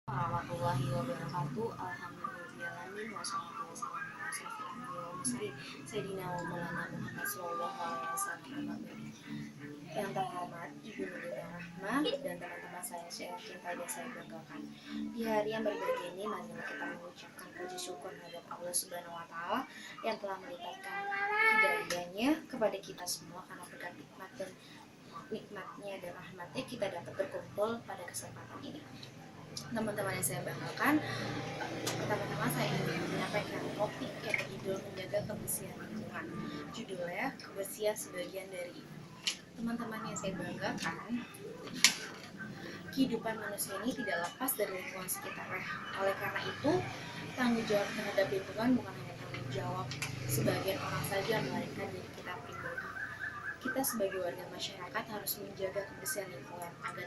Warahmatullahi wabarakatuh. Alhamdulillahirobbilalamin. Wassalatu wassalamu ala asyrofil anbiya'i wal mursalin sayyidina wa maulana Muhammad sallallahu alaihi wasallam. Yang terhormat Ibu Nurul Rahmah dan teman-teman saya cinta dan saya banggakan. Di hari yang berbahagia ini, marilah kita mengucapkan puji syukur terhadap Allah Subhanahu wa taala yang telah melimpahkan hidayahnya kepada kita semua, karena berkat nikmatnya dan rahmatnya kita dapat berkumpul pada kesempatan ini. Teman-teman yang saya banggakan, pertama-tama saya ingin menyampaikan topik yang berjudul menjaga kebersihan lingkungan. Judulnya kebersihan sebagian dari iman. Teman-teman yang saya banggakan, kehidupan manusia ini tidak lepas dari lingkungan sekitar. Oleh karena itu, tanggung jawab terhadap lingkungan bukan hanya tanggung jawab sebagian orang saja, melainkan diri kita pribadi. Kita sebagai warga masyarakat harus menjaga kebersihan lingkungan agar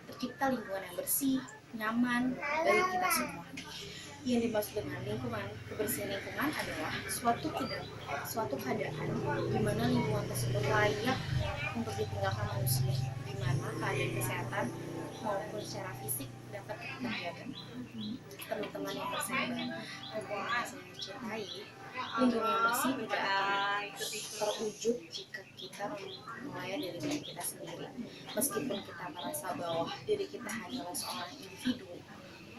tercipta lingkungan yang bersih, nyaman bagi kita semua. Yang dimaksud dengan lingkungan, kebersihan lingkungan adalah suatu keadaan di mana lingkungan tersebut layak untuk ditinggalkan manusia, di mana keadaan kesehatan maupun secara fisik dapat terjaga. Teman-teman yang saya cintai, lingkungan yang bersih tidak akan terwujud jika kita mulai dari diri kita sendiri. Meskipun kita merasa bahwa diri kita hanyalah seorang individu,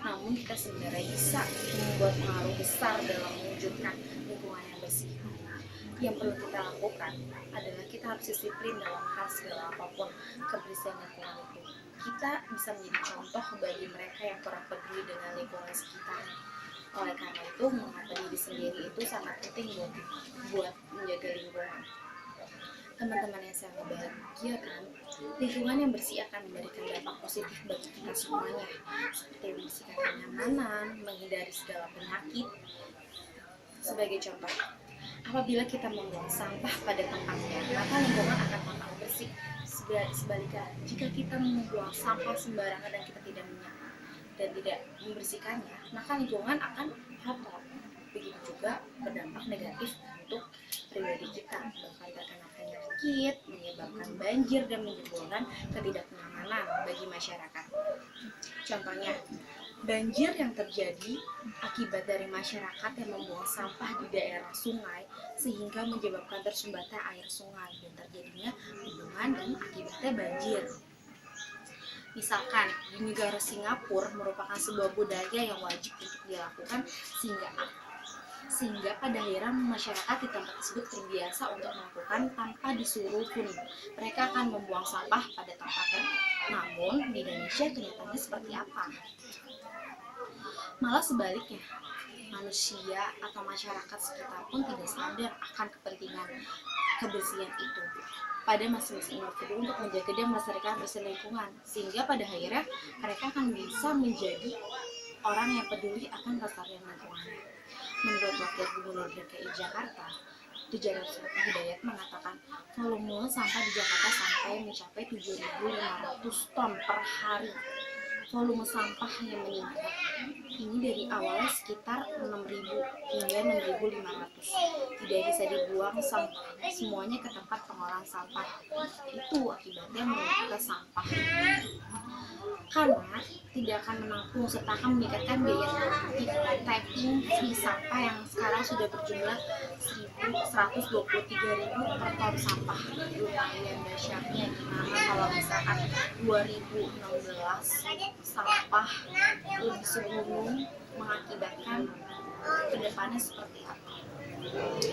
namun kita sebenarnya bisa membuat pengaruh besar dalam mewujudkan lingkungan yang bersih. Yang perlu kita lakukan adalah kita harus disiplin dalam hal segala apapun kebersihan lingkungan itu. Kita bisa menjadi contoh bagi mereka yang kurang peduli dengan lingkungan sekitar. Oleh karena itu, mengenal diri sendiri itu sangat penting buat menjaga lingkungan. Teman-teman yang saya bahagiakan, lingkungan yang bersih akan memberikan dampak positif bagi kita semuanya, seperti membersihkan kenyamanan, menghindari segala penyakit. Sebagai contoh, apabila kita membuang sampah pada tempatnya, maka lingkungan akan tampak bersih. Sebaliknya, jika kita membuang sampah sembarangan dan kita tidak membersihkannya, maka lingkungan akan kotor. Begitu juga berdampak negatif untuk pribadi kita, bakal terkena penyakit, menyebabkan banjir dan menimbulkan ketidaknyamanan bagi masyarakat. Contohnya, banjir yang terjadi akibat dari masyarakat yang membuang sampah di daerah sungai sehingga menyebabkan tersumbatnya air sungai dan terjadinya bendungan dan akibatnya banjir. Misalkan di negara Singapura merupakan sebuah budaya yang wajib untuk dilakukan sehingga pada akhirnya masyarakat di tempat tersebut terbiasa untuk melakukan tanpa disuruh pun. Mereka akan membuang sampah pada tempatnya. Namun di Indonesia kenyataannya seperti apa? Malah sebaliknya, manusia atau masyarakat sekitar pun tidak sadar akan kepentingan kebersihan itu pada masing-masing individu untuk menjaga dan melestarikan kebersihan lingkungan, sehingga pada akhirnya mereka akan bisa menjadi orang yang peduli akan kelestarian lingkungan. Menurut Wakil Gubernur DKI Jakarta, Jarod Saiful Hidayat mengatakan volume sampah di Jakarta sampai mencapai 7.500 ton per hari. Volume sampah yang meningkat ini dari awalnya sekitar 6.000 hingga 6.500. Tidak bisa dibuang sampah semuanya ke tempat pengolahan sampah. Itu akibatnya meningkatnya sampah. Karena tidak akan menampung serta akan meningkatkan biaya produktif tapping fee sampah yang sekarang sudah berjumlah 123.000 per ton sampah. Lumayan dahsyatnya, gimana kalau misalkan 2016 sampah lebih segunung mengakibatkan kedepannya seperti apa.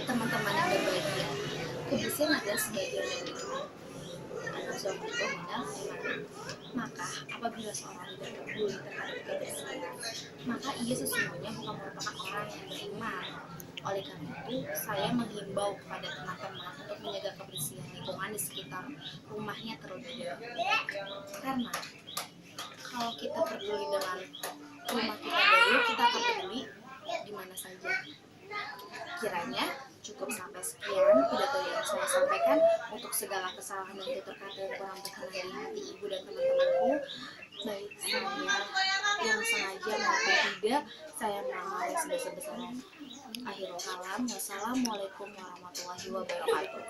Teman-teman yang berbahagia, kebersihan adalah sebagian dari iman. Maka apabila seorang tidak peduli terhadap kebersihan, maka ia sesungguhnya bukan merupakan orang yang beriman. Oleh karena itu, saya menghimbau kepada teman-teman untuk menjaga kebersihan lingkungan di sekitar rumahnya terlebih dahulu. Karena kalau kita peduli dengan rumah kita dulu, kita akan peduli di mana saja. Kiranya cukup sampai sekian pidato yang saya sampaikan. Untuk segala kesalahan dan keterkaitan yang kurang berkenan dari hati ibu dan teman-temanku, baik saya yang sengaja maupun tidak, saya mohon sebesar-besarnya. Akhirul kalam, wassalamualaikum warahmatullahi wabarakatuh.